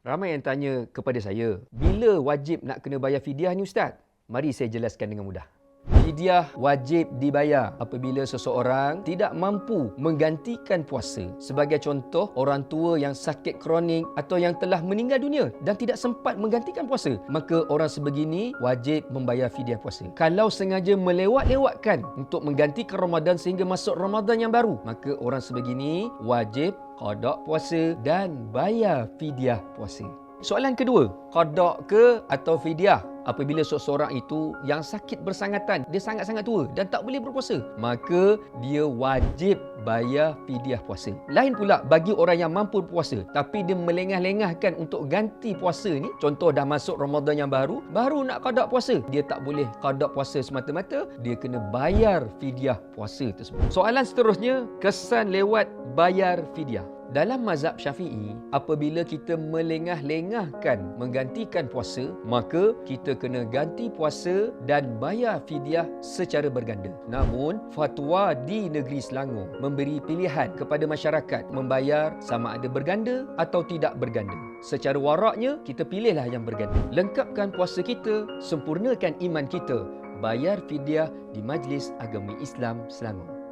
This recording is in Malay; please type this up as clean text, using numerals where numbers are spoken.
Ramai yang tanya kepada saya, bila wajib nak kena bayar fidyah ni Ustaz? Mari saya jelaskan dengan mudah. Fidyah wajib dibayar apabila seseorang tidak mampu menggantikan puasa. Sebagai contoh, orang tua yang sakit kronik atau yang telah meninggal dunia dan tidak sempat menggantikan puasa, maka orang sebegini wajib membayar fidyah puasa. Kalau sengaja melewat-lewatkan untuk menggantikan Ramadan sehingga masuk Ramadan yang baru, maka orang sebegini wajib qada puasa dan bayar fidyah puasa. Soalan kedua, qada ke atau fidyah? Apabila seseorang itu yang sakit bersangatan, dia sangat-sangat tua dan tak boleh berpuasa, maka dia wajib bayar fidyah puasa. Lain pula bagi orang yang mampu berpuasa tapi dia melengah-lengahkan untuk ganti puasa ni, contoh dah masuk Ramadan yang baru nak qada puasa, dia tak boleh qada puasa semata-mata, dia kena bayar fidyah puasa tersebut. Soalan seterusnya, kesan lewat bayar fidyah. Dalam mazhab Syafi'i, apabila kita melengah-lengahkan menggantikan puasa, maka kita kena ganti puasa dan bayar fidyah secara berganda. Namun, fatwa di negeri Selangor memberi pilihan kepada masyarakat membayar sama ada berganda atau tidak berganda. Secara waraknya, kita pilihlah yang berganda. Lengkapkan puasa kita, sempurnakan iman kita, bayar fidyah di Majlis Agama Islam Selangor.